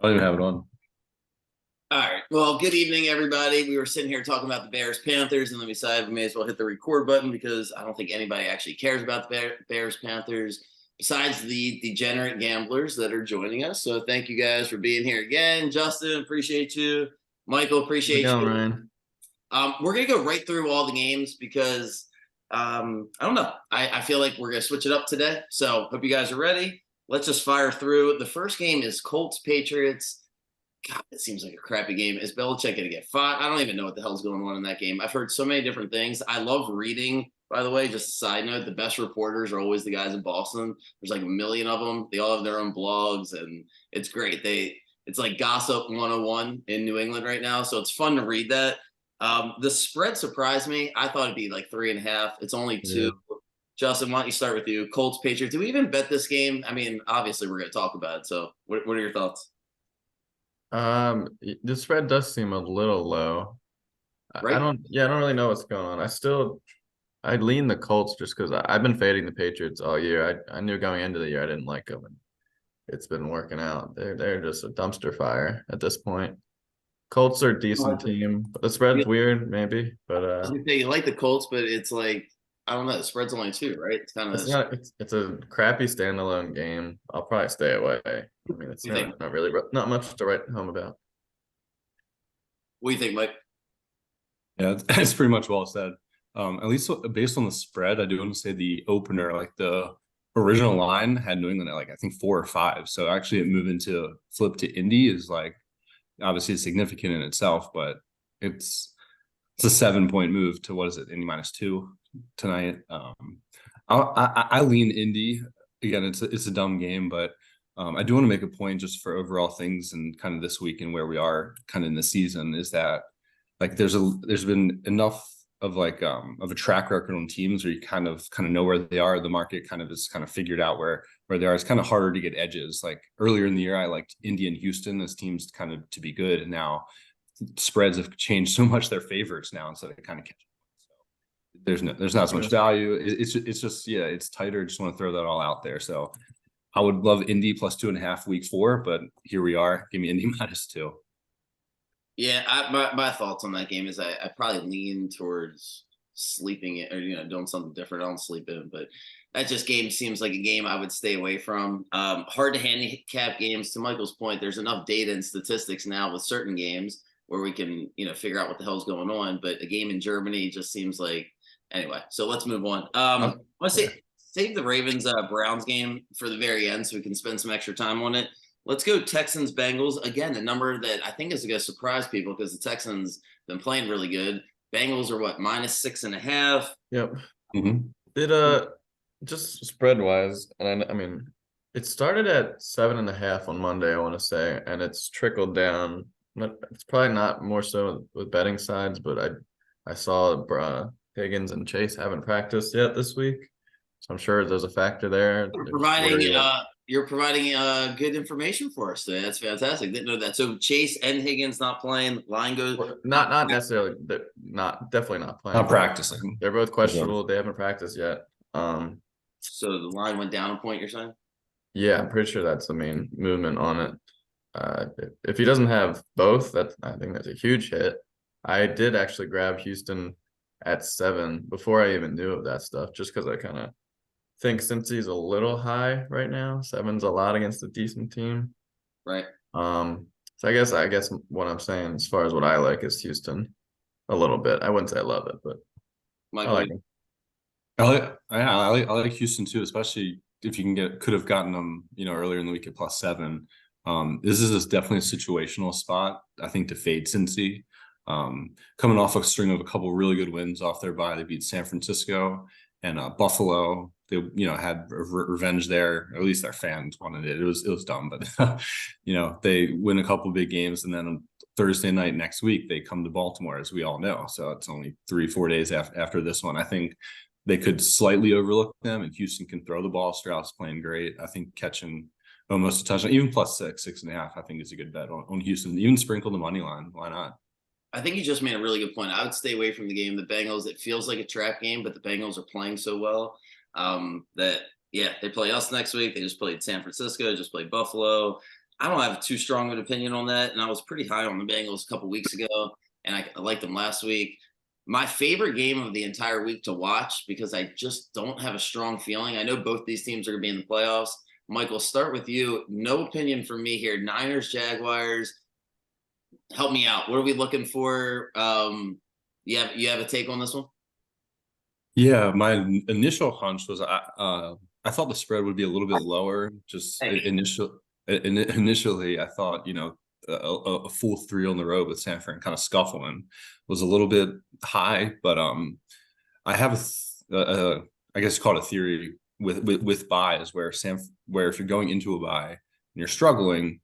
I don't even have it on. All right. Well, good evening, everybody. We were sitting here talking about the Bears Panthers, and then we decided we may as well hit the record button because I don't think anybody actually cares about the Bears Panthers besides the degenerate gamblers that are joining us. So thank you guys for being here again. Justin, appreciate you. Michael, How's it appreciate going, you. Ryan? We're gonna go right through all the games because I don't know. I feel like we're gonna switch it up today. So hope you guys are ready. Let's just fire through. The first game is Colts Patriots. God, it seems like a crappy game. Is Belichick going to get fired? I don't even know what the hell's going on in that game. I've heard so many different things. I love reading, by the way, just a side note, the best reporters are always the guys in Boston. There's like a million of them. They all have their own blogs, and it's great. It's like gossip 101 in New England right now. So it's fun to read that. The spread surprised me. I thought it'd be like 3.5. It's only Yeah. two. Justin, why don't you start with you? Colts, Patriots. Do we even bet this game? I mean, obviously we're going to talk about it. So what are your thoughts? The spread does seem a little low. I Right? don't, yeah, I don't really know what's going on. I lean the Colts just because I've been fading the Patriots all year. I knew going into the year I didn't like them, and it's been working out. They're just a dumpster fire at this point. Colts are a decent team. The spread's weird, maybe, but Was gonna say you like the Colts, but it's like I don't know. The spread's only two, right? It's kind of. it's a crappy standalone game. I'll probably stay away. I mean, it's You think? not really not much to write home about. What do you think, Mike? Yeah, it's pretty much well said. At least based on the spread, I do want to say the opener, like the original line, had New England at like I think 4 or 5. So actually, it moving to flip to Indy is like obviously significant in itself, but it's a 7 point move to what is it, Indy -2 tonight. I lean Indy again. It's a dumb game, but I do want to make a point just for overall things and kind of this week and where we are kind of in the season is that like there's been enough of like of a track record on teams where you kind of know where they are. The market kind of is kind of figured out where they are. It's kind of harder to get edges. Like earlier in the year, I liked Indy and Houston as teams kind of to be good, and now spreads have changed so much. They're favorites now instead of kind of catching. So there's not as much value. It's just yeah, it's tighter. Just want to throw that all out there. So I would love Indy +2.5 week 4, but here we are. Give me Indy -2. Yeah, my thoughts on that game is I probably lean towards sleeping it or doing something different. I don't sleep in, but that just game seems like a game I would stay away from. Hard to handicap games. To Michael's point, there's enough data and statistics now with certain games where we can figure out what the hell's going on. But a game in Germany just seems like anyway. So let's move on. I want to save the Ravens Browns game for the very end so we can spend some extra time on it. Let's go Texans Bengals again. A number that I think is going to surprise people because the Texans been playing really good. Bengals are what -6.5. Yep. Mm-hmm. It just spread wise, and I mean, it started at 7.5 on Monday, I want to say, and it's trickled down. It's probably not more so with betting sides, but I saw Higgins and Chase haven't practiced yet this week, so I'm sure there's a factor there. You're providing good information for us today. That's fantastic. Didn't know that. So Chase and Higgins not playing. Line goes not necessarily, definitely not playing. Not practicing. They're both questionable. They haven't practiced yet. So the line went down a point. You're saying? Yeah, I'm pretty sure that's the main movement on it. If he doesn't have both, I think that's a huge hit. I did actually grab Houston at 7 before I even knew of that stuff, just because I kind of think since he's a little high right now, 7's a lot against a decent team. Right. So I guess what I'm saying as far as what I like is Houston a little bit. I wouldn't say I love it, but I like him. I like Houston too, especially if you could have gotten them, earlier in the week at +7. This is definitely a situational spot, I think, to fade Cincy. Coming off a string of a couple really good wins off their bye. They beat San Francisco and Buffalo. They had revenge there. At least their fans wanted it. It was dumb, but they win a couple big games, and then on Thursday night next week they come to Baltimore, as we all know. So it's only 3-4 days after this one. I think they could slightly overlook them, and Houston can throw the ball. Stroud's playing great. I think catching almost a touchdown, even +6.5, I think is a good bet on Houston. Even sprinkle the money line. Why not? I think you just made a really good point. I would stay away from the game. The Bengals, it feels like a trap game, but the Bengals are playing so well that they play us next week. They just played San Francisco, just played Buffalo. I don't have too strong of an opinion on that, and I was pretty high on the Bengals a couple weeks ago, and I liked them last week. My favorite game of the entire week to watch, because I just don't have a strong feeling. I know both these teams are going to be in the playoffs. Michael, start with you. No opinion from me here. Niners, Jaguars. Help me out. What are we looking for? You have a take on this one? Yeah, my initial hunch was I thought the spread would be a little bit lower. Just Hey. initially, I thought a full three on the road with San Fran kind of scuffling was a little bit high, but I have I guess called a theory with buys where if you're going into a buy and you're struggling,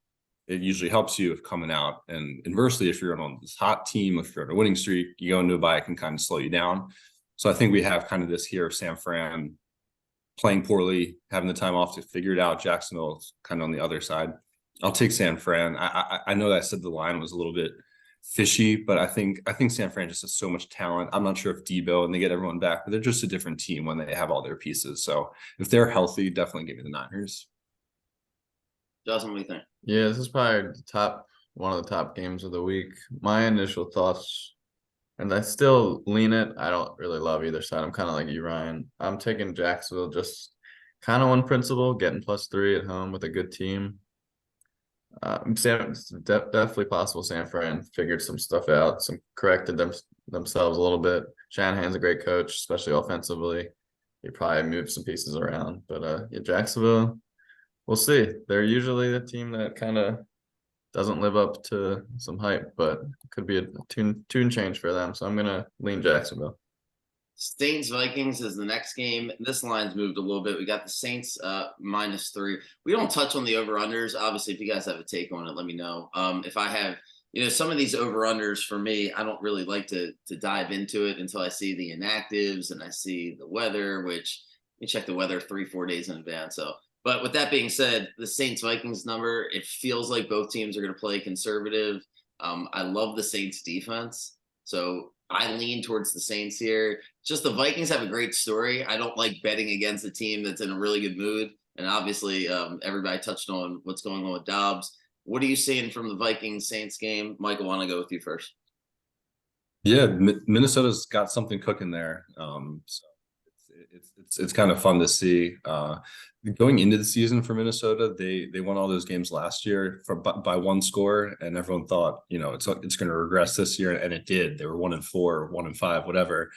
it usually helps you if coming out. And inversely, if you're on this hot team, if you're on a winning streak, you go into a buy, it can kind of slow you down. So I think we have kind of this here of San Fran playing poorly, having the time off to figure it out. Jacksonville's kind of on the other side. I'll take San Fran. I know that I said the line was a little bit fishy, but I think San Fran just has so much talent. I'm not sure if Debo and they get everyone back, but they're just a different team when they have all their pieces. So if they're healthy, definitely give me the Niners. Justin, what do you think? Yeah, this is probably one of the top games of the week. My initial thoughts, and I still lean it. I don't really love either side. I'm kind of like you, Ryan. I'm taking Jacksonville just kind of on principle, getting +3 at home with a good team. Definitely possible San Fran figured some stuff out, corrected themselves a little bit. Shanahan's a great coach, especially offensively. He probably moved some pieces around, but yeah, Jacksonville, we'll see. They're usually the team that kind of doesn't live up to some hype, but it could be a tune change for them. So I'm gonna lean Jacksonville. Saints Vikings is the next game. This line's moved a little bit. We got the Saints -3. We don't touch on the over unders. Obviously, if you guys have a take on it, let me know. If I have, some of these over unders for me, I don't really like to dive into it until I see the inactives and I see the weather, which you check the weather 3-4 days in advance. So, but with that being said, the Saints Vikings number, it feels like both teams are going to play conservative. I love the Saints defense. So I lean towards the Saints here. Just the Vikings have a great story. I don't like betting against a team that's in a really good mood. And obviously, everybody touched on what's going on with Dobbs. What are you seeing from the Vikings Saints game? Michael, I want to go with you first. Yeah, Minnesota's got something cooking there. So it's kind of fun to see. Going into the season for Minnesota, they won all those games last year by one score, and everyone thought it's going to regress this year, and it did. They were 1-4, 1-5, whatever.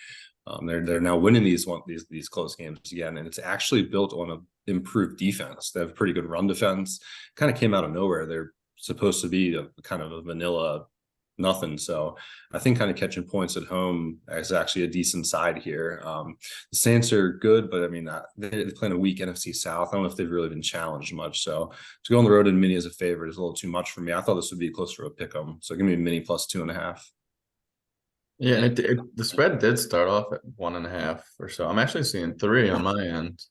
They're now winning these close games again, and it's actually built on an improved defense. They have a pretty good run defense. Kind of came out of nowhere. They're supposed to be a kind of a vanilla nothing. So I think kind of catching points at home is actually a decent side here. The Saints are good, but I mean, they're playing a weak NFC South. I don't know if they've really been challenged much. So to go on the road in Mini as a favorite is a little too much for me. I thought this would be closer to a pick 'em. So give me a Mini +2.5. Yeah, and the spread did start off at 1.5 or so. I'm actually seeing 3 on my end.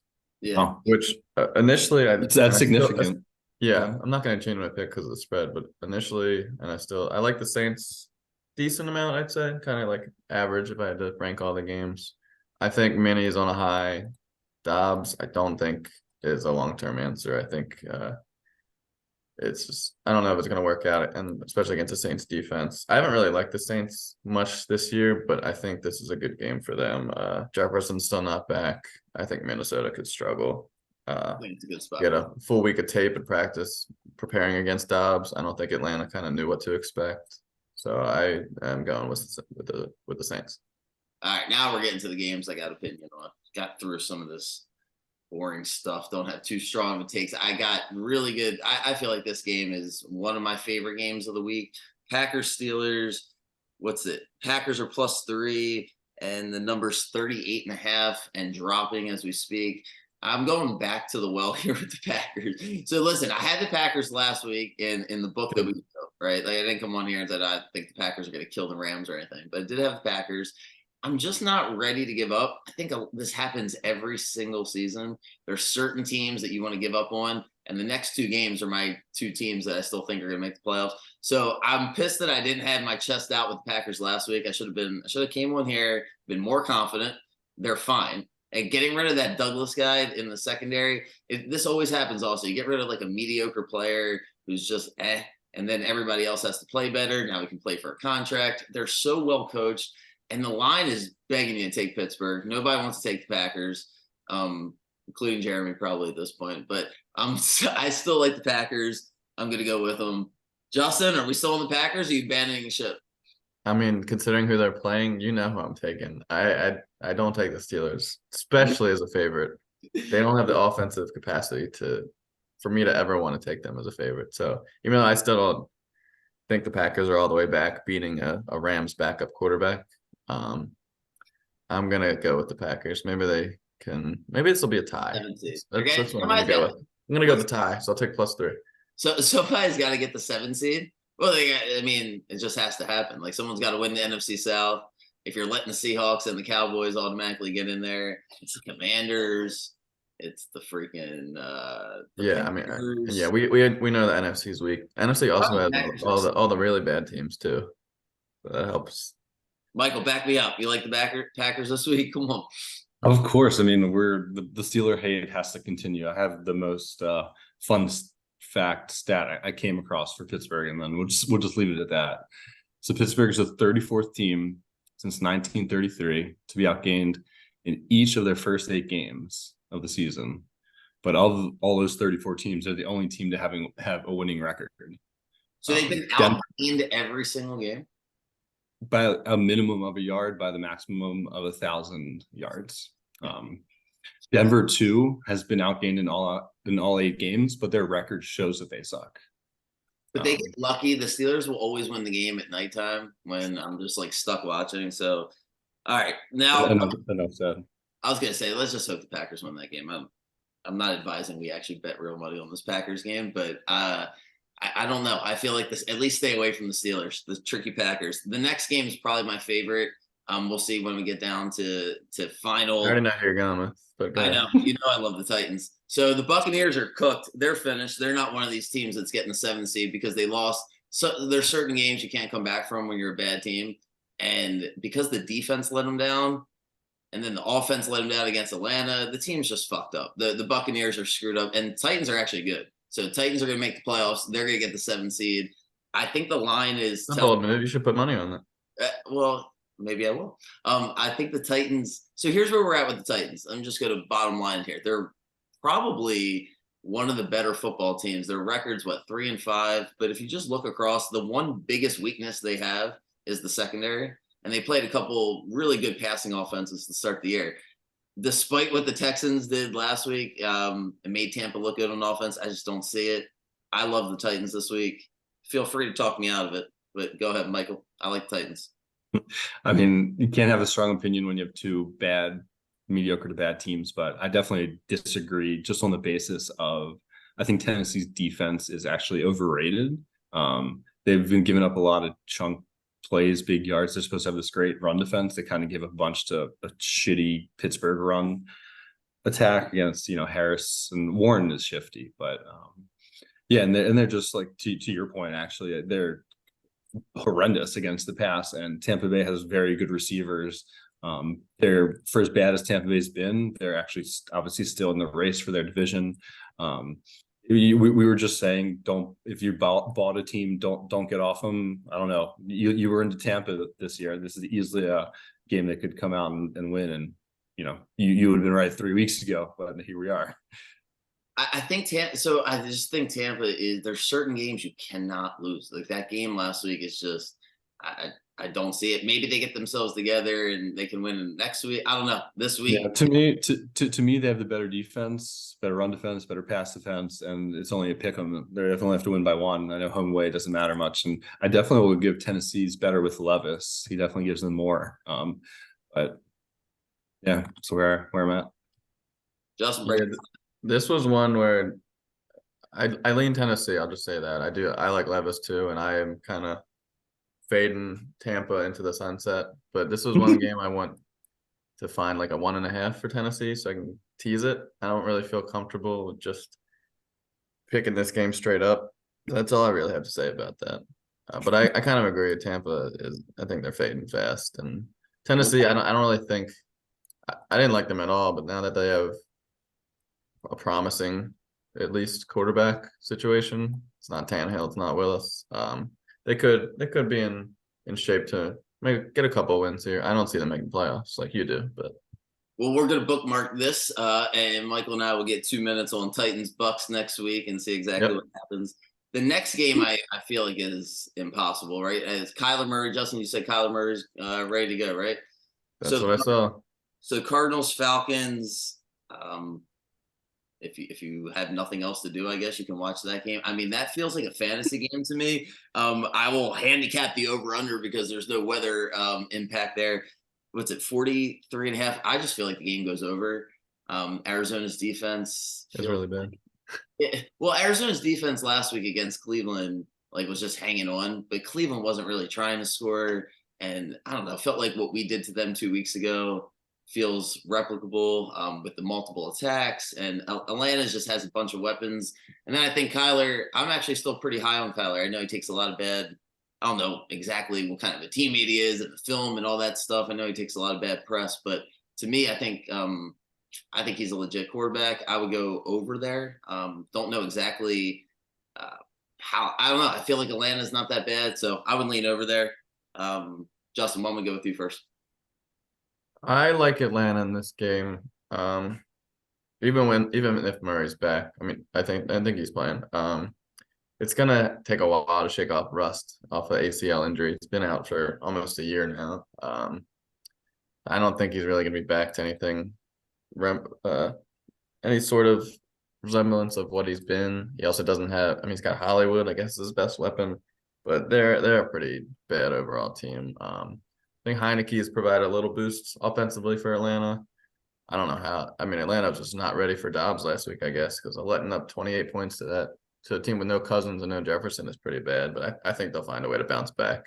Yeah. Which initially That's significant. Yeah, I'm not going to change my pick because of the spread, but initially, and I like the Saints decent amount, I'd say, kind of like average if I had to rank all the games. I think Minnie is on a high. Dobbs, I don't think is a long-term answer. I think it's just, I don't know if it's going to work out, and especially against the Saints defense. I haven't really liked the Saints much this year, but I think this is a good game for them. Jefferson's still not back. I think Minnesota could struggle. I think it's a good spot. Get a full week of tape and practice preparing against Dobbs. I don't think Atlanta kind of knew what to expect, so I am going with the Saints. All right, now we're getting to the games I got opinion on. Got through some of this boring stuff. Don't have too strong of takes. I got really good. I feel like this game is one of my favorite games of the week. Packers Steelers. What's it? Packers are +3, and the number's 38.5 and dropping as we speak. I'm going back to the well here with the Packers. So listen, I had the Packers last week in the book that we wrote, right? Like I didn't come on here and said I think the Packers are going to kill the Rams or anything, but I did have the Packers. I'm just not ready to give up. I think this happens every single season. There's certain teams that you want to give up on, and the next 2 games are my 2 teams that I still think are going to make the playoffs. So I'm pissed that I didn't have my chest out with the Packers last week. I should have came on here, been more confident. They're fine. And getting rid of that Douglas guy in the secondary, this always happens also. You get rid of like a mediocre player, who's just and then everybody else has to play better. Now we can play for a contract. They're so well coached, and the line is begging you to take Pittsburgh. Nobody wants to take the Packers, including Jeremy probably at this point. But I still like the Packers. I'm going to go with them. Justin, are we still on the Packers? Or are you abandoning ship? I mean, considering who they're playing, you know who I'm taking. I don't take the Steelers, especially as a favorite. They don't have the offensive capacity for me to ever want to take them as a favorite. So even though I still don't think the Packers are all the way back, beating a Rams backup quarterback, I'm gonna go with the Packers. Maybe this will be a tie. That's what I'm gonna go with. I'm gonna go with the tie, so I'll take +3. So somebody's got to get the 7 seed. Well, I mean, it just has to happen. Like someone's got to win the NFC South. If you're letting the Seahawks and the Cowboys automatically get in there, it's the Commanders. It's the freaking yeah. I mean, yeah. We know the NFC's weak. NFC also has all the really bad teams too. So that helps. Michael, back me up. You like the Packers this week? Come on. Of course. I mean, the Steeler hate has to continue. I have the most fun stat I came across for Pittsburgh, and then we'll just leave it at that. So Pittsburgh is the 34th team since 1933 to be outgained in each of their first 8 games of the season. But all those 34 teams, they're the only team to have a winning record. So they've been outgained every single game by a minimum of a yard, by the maximum of 1,000 yards. Denver too has been outgained in all 8 games, but their record shows that they suck. But they get lucky. The Steelers will always win the game at nighttime when I'm just like stuck watching. So, all right, now enough said. I was gonna say let's just hope the Packers win that game. I'm not advising we actually bet real money on this Packers game, but I don't know. I feel like this at least stay away from the Steelers, the tricky Packers. The next game is probably my favorite. We'll see when we get down to final. I already know who you're going with. But I know. I love the Titans. So the Buccaneers are cooked. They're finished. They're not one of these teams that's getting the 7 seed because they lost. So there's certain games you can't come back from when you're a bad team. And because the defense let them down and then the offense let them down against Atlanta, the team's just fucked up. The Buccaneers are screwed up and Titans are actually good. So Titans are going to make the playoffs. They're going to get the 7 seed. I think the line is. Maybe you should put money on that. Well, maybe I will. I think the Titans. So here's where we're at with the Titans. I'm just going to bottom line here. They're probably one of the better football teams. Their record's 3-5. But if you just look across, the one biggest weakness they have is the secondary. And they played a couple really good passing offenses to start the year. Despite what the Texans did last week, it made Tampa look good on offense. I just don't see it. I love the Titans this week. Feel free to talk me out of it. But go ahead, Michael. I like Titans. I mean, you can't have a strong opinion when you have 2 mediocre to bad teams, but I definitely disagree just on the basis of I think Tennessee's defense is actually overrated. They've been giving up a lot of chunk plays, big yards. They're supposed to have this great run defense. They kind of give a bunch to a shitty Pittsburgh run attack against, Harris, and Warren is shifty, but yeah, and they're just like to your point, actually, they're horrendous against the pass, and Tampa Bay has very good receivers. They're for as bad as Tampa Bay's been, they're actually obviously still in the race for their division. We were just saying, if you bought a team, don't get off them. I don't know. You were into Tampa this year. This is easily a game that could come out and win, and you would have been right 3 weeks ago, but here we are. I think Tampa. So I just think Tampa is. There's certain games you cannot lose. Like that game last week is just. I don't see it. Maybe they get themselves together and they can win next week. I don't know. This week, yeah, to me, they have the better defense, better run defense, better pass defense, and it's only a pick 'em. They definitely have to win by 1. I know home away doesn't matter much, and I definitely will give Tennessee's better with Levis. He definitely gives them more. But yeah, so where I'm at. Justin, this was one where I lean Tennessee. I'll just say that I like Levis too, and I am kind of fading Tampa into the sunset. But this was one game I want to find like a 1.5 for Tennessee so I can tease it. I don't really feel comfortable with just picking this game straight up. That's all I really have to say about that. But I kind of agree. Tampa I think they're fading fast, and Tennessee, I don't really think I didn't like them at all. But now that they have a promising, at least, quarterback situation, It's not Tannehill. It's not Willis. They could be in shape to get a couple wins here. I don't see them making playoffs like you do, but Well, we're going to bookmark this, and Michael and I will get 2 minutes on Titans Bucks next week and see exactly Yep. what happens. The next game I feel like is impossible, right? As Kyler Murray, Justin, you said Kyler Murray's ready to go, right? that's what I saw. So Cardinals Falcons. If you have nothing else to do, I guess you can watch that game. I mean, that feels like a fantasy game to me. I will handicap the over under because there's no weather impact there. What's it, 43.5? I just feel like the game goes over. Arizona's defense It's really bad. well, Arizona's defense last week against Cleveland was just hanging on, but Cleveland wasn't really trying to score. And I don't know, felt like what we did to them 2 weeks ago feels replicable with the multiple attacks. And Atlanta just has a bunch of weapons. And then I think Kyler, I'm actually still pretty high on Kyler. I know he takes a lot of bad. I don't know exactly what kind of a teammate he is in the film and all that stuff. I know he takes a lot of bad press, but to me, I think he's a legit quarterback. I would go over there. Don't know exactly how. I don't know. I feel like Atlanta's not that bad, so I would lean over there. Justin, why don't we go with you first? I like Atlanta in this game. Even if Murray's back, I mean, I think he's playing. It's gonna take a while to shake off rust off of ACL injury. It's been out for almost a year now. I don't think he's really gonna be back to anything, any sort of resemblance of what he's been. He also doesn't have. I mean, he's got Hollywood, I guess, is his best weapon, but they're a pretty bad overall team. I think Heineke has provided a little boost offensively for Atlanta. I don't know how. I mean, Atlanta was just not ready for Dobbs last week, I guess, because letting up 28 points to a team with no Cousins and no Jefferson is pretty bad. But I think they'll find a way to bounce back,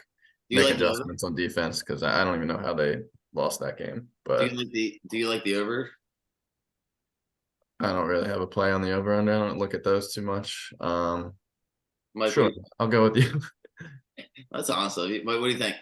make adjustments on defense, because I don't even know how they lost that game. But do you like the over? I don't really have a play on the over under. I don't look at those too much. Mike, Sure, I'll go with you. that's awesome. What do you think?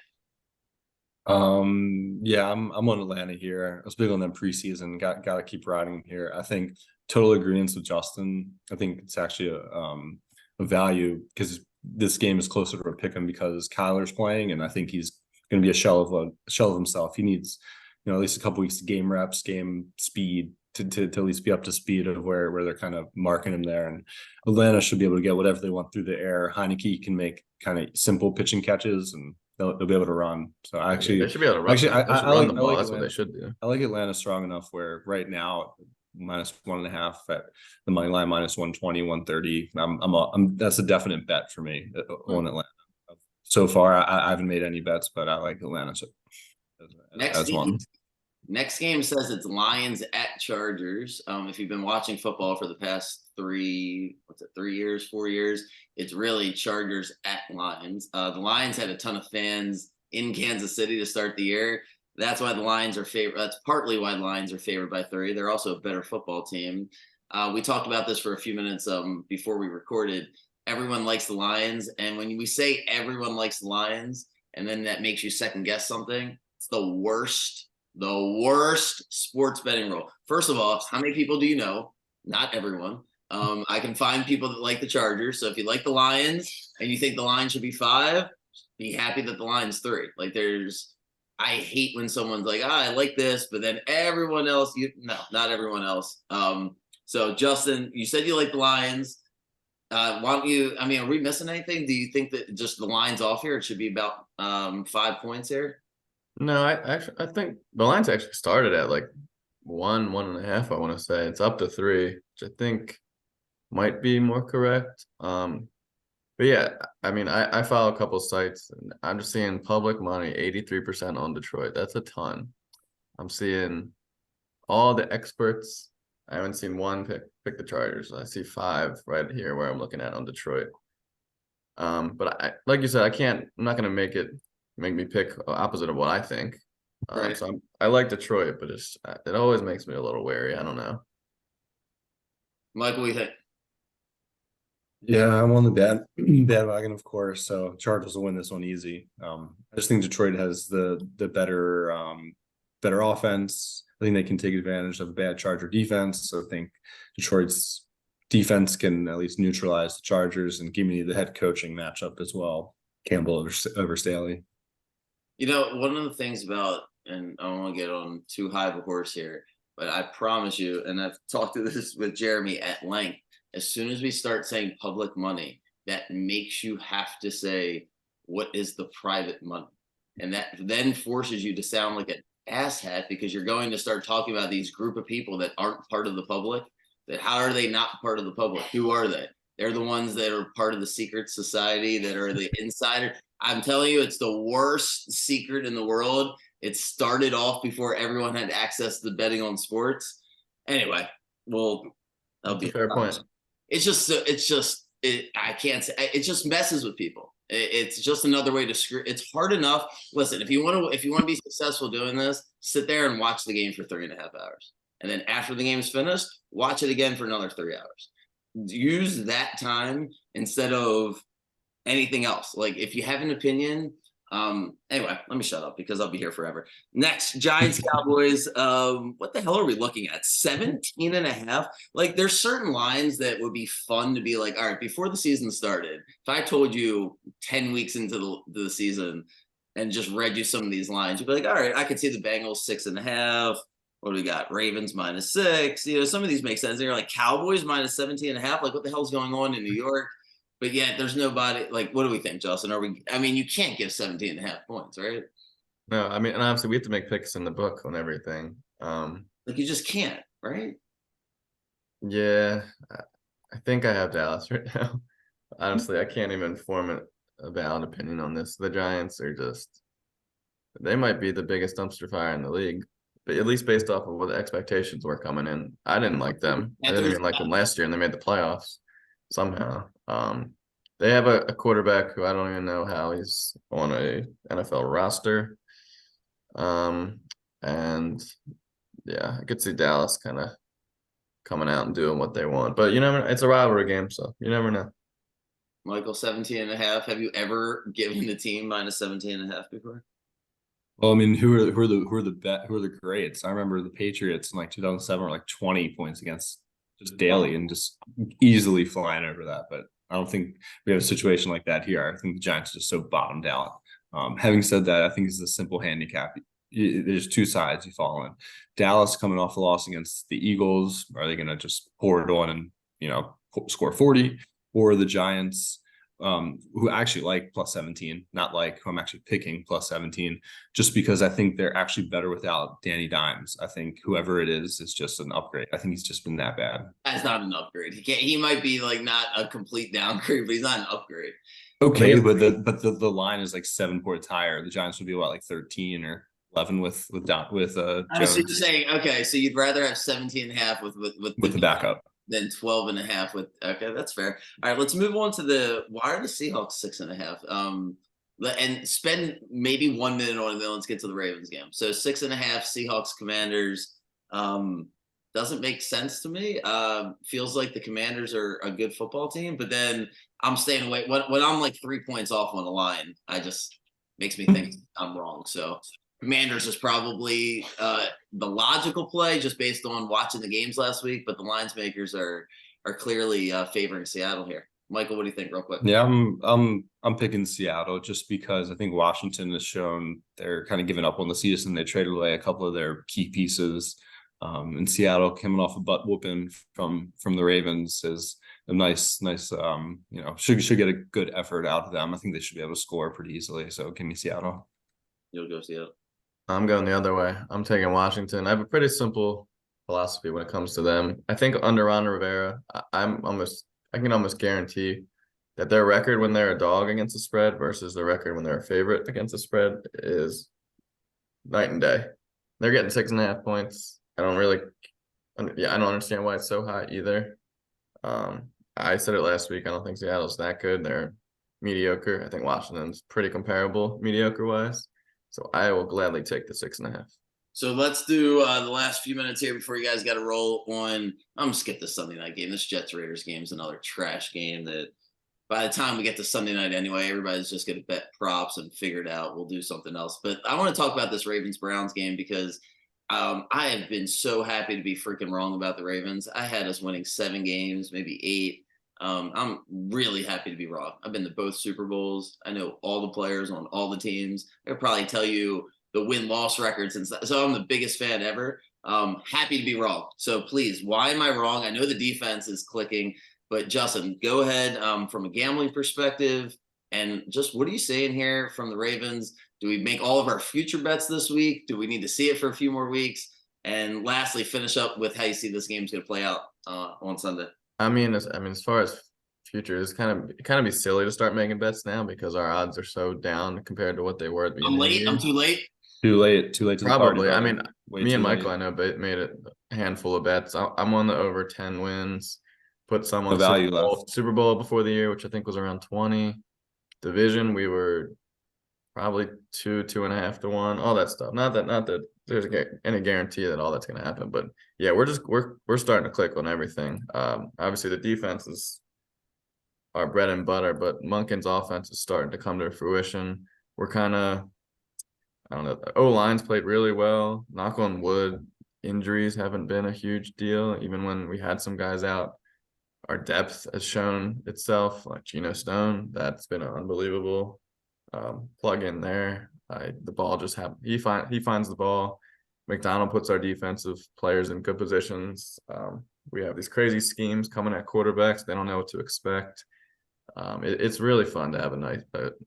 Yeah, I'm on Atlanta here. I was big on them preseason. Got to keep riding here. I think total agreement with Justin. I think it's actually a value because this game is closer to a pick 'em because Kyler's playing, and I think he's going to be a shell of himself. He needs, at least a couple weeks of game reps, game speed to at least be up to speed of where they're kind of marking him there. And Atlanta should be able to get whatever they want through the air. Heineke can make kind of simple pitching catches, and they'll be able to run. So They should be able to run. Actually, I run the ball. That's what they should do. I like Atlanta strong enough where right now -1.5 at the money line, -120, 130. That's a definite bet for me on Atlanta. So far, I haven't made any bets, but I like Atlanta. So Next game says it's Lions at Chargers. If you've been watching football for the past 3 years, 4 years, it's really Chargers at Lions. The Lions had a ton of fans in Kansas City to start the year. That's why the Lions are favored. That's partly why the Lions are favored by 3. They're also a better football team. We talked about this for a few minutes before we recorded. Everyone likes the Lions, and when we say everyone likes the Lions, and then that makes you second guess something, it's the worst sports betting rule. First of all, how many people do you know? Not everyone. I can find people that like the Chargers. So if you like the Lions and you think the line should be 5, be happy that the line's 3. I hate when someone's like, I like this, but then everyone else, no, not everyone else. So Justin, you said you like the Lions. Why don't you, are we missing anything? Do you think that just the line's off here? It should be about 5 points here? No, I think the line's actually started at like 1.5. I want to say it's up to 3, which I think might be more correct. But yeah, I follow a couple sites, and I'm just seeing public money 83% on Detroit. That's a ton. I'm seeing all the experts. I haven't seen one pick the Chargers. I see 5 right here where I'm looking at on Detroit. But like you said, I'm not gonna make me pick opposite of what I think. Right. So I like Detroit, but it always makes me a little wary. I don't know. Michael, what do you think? Yeah, I'm on the bandwagon, of course. So Chargers will win this one easy. I just think Detroit has the better offense. I think they can take advantage of a bad Charger defense. So I think Detroit's defense can at least neutralize the Chargers and give me the head coaching matchup as well. Campbell over Staley. You know, one of the things about, and I don't want to get on too high of a horse here, but I promise you, and I've talked to this with Jeremy at length, as soon as we start saying public money, that makes you have to say, what is the private money? And that then forces you to sound like an asshat because you're going to start talking about these group of people that aren't part of the public. That how are they not part of the public? Who are they? They're the ones that are part of the secret society that are the insider. I'm telling you, it's the worst secret in the world. It started off before everyone had access to betting on sports. Anyway, well, that'll be a fair point. I can't say it just messes with people. It's just another way to screw. It's hard enough. Listen, if you want to be successful doing this, sit there and watch the game for 3.5 hours. And then after the game is finished, watch it again for another 3 hours. Use that time instead of anything else. Like if you have an opinion, anyway, let me shut up because I'll be here forever. Next, Giants Cowboys. What the hell are we looking at? 17.5. Like there's certain lines that would be fun to be like, all right, before the season started, if I told you 10 weeks into the season and just read you some of these lines, you'd be like, all right, I could see the Bengals 6.5. What do we got? Ravens -6. You know, some of these make sense. And you're like Cowboys -17.5. Like, what the hell's going on in New York? But yet there's nobody. Like, what do we think, Justin? I mean, you can't give 17.5 points, right? No, I mean, and obviously we have to make picks in the book on everything. Like you just can't, right? Yeah, I think I have Dallas right now. Honestly, I can't even form a valid opinion on this. The Giants are they might be the biggest dumpster fire in the league. But at least based off of what the expectations were coming in, I didn't like them. I didn't even like them last year, and they made the playoffs somehow. They have a quarterback who I don't even know how he's on a NFL roster. And yeah, I could see Dallas kind of coming out and doing what they want. But you never. It's a rivalry game, so you never know. Michael, 17.5. Have you ever given a team -17.5 before? Well, I mean, who are the greats? I remember the Patriots in like 2007 were like 20 points against just daily and just easily flying over that. But I don't think we have a situation like that here. I think the Giants are just so bottomed out. Having said that, I think it's a simple handicap. There's two sides you fall in. Dallas coming off a loss against the Eagles. Are they going to just pour it on and score 40? Or the Giants, who actually like +17, not like who I'm actually picking +17, just because I think they're actually better without Danny Dimes. I think whoever it is just an upgrade. I think he's just been that bad. That's not an upgrade. He might be like not a complete downgrade, but he's not an upgrade. Okay, but the line is like 7 points higher. The Giants would be what, like 13 or 11 with Jones. So you're saying, okay, so you'd rather have 17.5 with the backup than 12.5 with. Okay, that's fair. All right, let's move on to why are the Seahawks 6.5? And spend maybe 1 minute on it, then let's get to the Ravens game. So 6.5 Seahawks Commanders doesn't make sense to me. Feels like the Commanders are a good football team, but then I'm staying away. When I'm like 3 points off on the line, I just makes me think I'm wrong. So Commanders is probably the logical play just based on watching the games last week, but the lines makers are clearly favoring Seattle here. Michael, what do you think real quick? Yeah, I'm picking Seattle just because I think Washington has shown they're kind of giving up on the season. They traded away a couple of their key pieces. And Seattle coming off a butt whooping from the Ravens is a nice should get a good effort out of them. I think they should be able to score pretty easily. So give me Seattle. You'll go Seattle. I'm going the other way. I'm taking Washington. I have a pretty simple philosophy when it comes to them. I think under Ron Rivera, I can almost guarantee that their record when they're a dog against the spread versus their record when they're a favorite against the spread is night and day. They're getting 6.5 points. I don't understand why it's so high either. I said it last week. I don't think Seattle's that good. They're mediocre. I think Washington's pretty comparable mediocre-wise. So I will gladly take the 6.5. So let's do the last few minutes here before you guys got to roll on. I'm going to skip the Sunday night game. This Jets-Raiders game is another trash game that by the time we get to Sunday night anyway, everybody's just going to bet props and figure it out. We'll do something else. But I want to talk about this Ravens-Browns game because I have been so happy to be freaking wrong about the Ravens. I had us winning 7 games, maybe 8. I'm really happy to be wrong. I've been to both Super Bowls. I know all the players on all the teams. I could probably tell you the win-loss records and stuff. So I'm the biggest fan ever. Happy to be wrong. So please, why am I wrong? I know the defense is clicking, but Justin, go ahead from a gambling perspective. And just what are you saying here from the Ravens? Do we make all of our future bets this week? Do we need to see it for a few more weeks? And lastly, finish up with how you see this game's going to play out on Sunday. As far as future, it's kind of be silly to start making bets now because our odds are so down compared to what they were at the I'm beginning of the late. year. I'm too late. Too late to the party. Probably. brother. Way Me and too Michael, late. I know, but made it a handful of bets. I'm on the over 10 wins. Put some No on value Super Bowl before the year, which I think was around 20. Division, we were probably 2.5 to 1, all that stuff. Not that there's any guarantee that all that's going to happen, but yeah, we're starting to click on everything. Obviously the defense is our bread and butter, but Monken's offense is starting to come to fruition. We're kind of, I don't know, the O-line's played really well. Knock on wood, injuries haven't been a huge deal. Even when we had some guys out, our depth has shown itself, like Geno Stone. That's been unbelievable. Plug in there. The ball just he finds the ball. McDonald puts our defensive players in good positions. We have these crazy schemes coming at quarterbacks. They don't know what to expect. It's really fun to have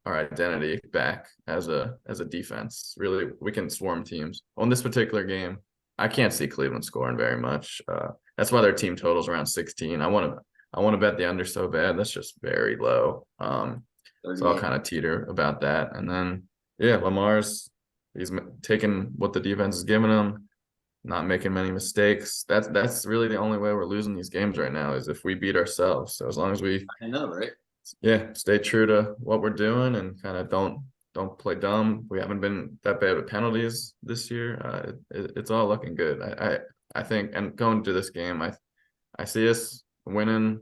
our identity back as a defense. Really, we can swarm teams. On this particular game, I can't see Cleveland scoring very much. That's why their team total's around 16. I want to bet the under so bad. That's just very low. So I'll kind of teeter about that. And then, yeah, he's taking what the defense is giving him, not making many mistakes. That's really the only way we're losing these games right now is if we beat ourselves. So as long as we, I know, right? yeah, stay true to what we're doing and kind of don't play dumb. We haven't been that bad with penalties this year. It's all looking good. I think, and going to this game, I see us winning.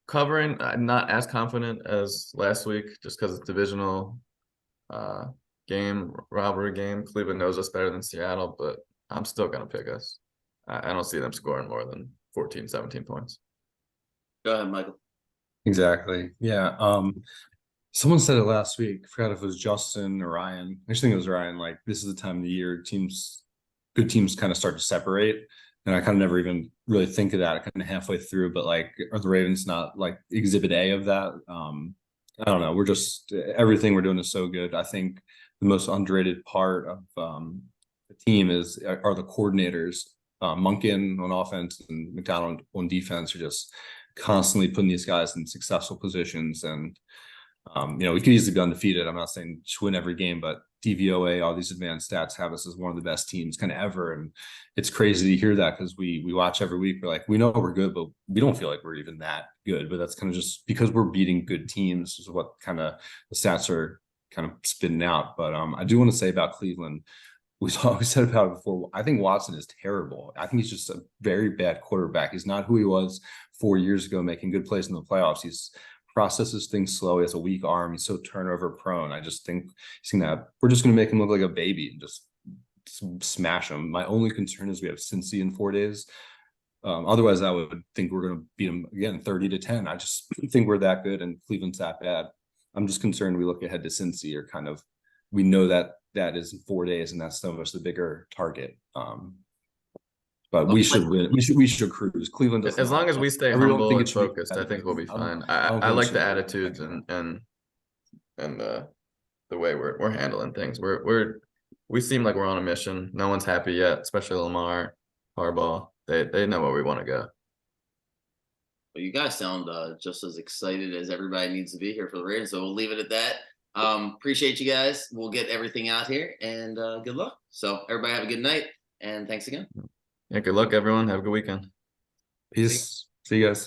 Covering, I'm not as confident as last week just because it's divisional rivalry game. Cleveland knows us better than Seattle, but I'm still going to pick us. I don't see them scoring more than 14, 17 points. Go ahead, Michael. Exactly. Yeah. Someone said it last week. I forgot if it was Justin or Ryan. I just think it was Ryan. Like, this is the time of the year good teams kind of start to separate. And I kind of never even really think of that kind of halfway through, but like, are the Ravens not like exhibit A of that? I don't know. Everything we're doing is so good. I think the most underrated part of the team are the coordinators. Monken on offense and McDonald on defense are just constantly putting these guys in successful positions. And, we could easily be undefeated. I'm not saying to win every game, but DVOA, all these advanced stats have us as one of the best teams kind of ever. And it's crazy to hear that because we watch every week. We're like, we know we're good, but we don't feel like we're even that good. But that's kind of just because we're beating good teams is what kind of the stats are kind of spitting out. But I do want to say about Cleveland, we said about it before. I think Watson is terrible. I think he's just a very bad quarterback. He's not who he was 4 years ago, making good plays in the playoffs. He's processes things slow. He has a weak arm. He's so turnover prone. I just think we're just going to make him look like a baby and just smash him. My only concern is we have Cincy in 4 days. Otherwise, I would think we're going to beat him again 30-10. I just think we're that good and Cleveland's that bad. I'm just concerned we look ahead to Cincy or we know that is in 4 days and that's so much the bigger target. But we should win. We should cruise. Cleveland does as long as we stay humble and focused. I think we'll be fine. I like the attitudes and the way we're handling things. We seem like we're on a mission. No one's happy yet, especially Lamar, Harbaugh. They know where we want to go. Well, you guys sound just as excited as everybody needs to be here for the Ravens. So we'll leave it at that. Appreciate you guys. We'll get everything out here and good luck. So everybody have a good night and thanks again. Yeah, good luck, everyone. Have a good weekend. Peace. See you guys.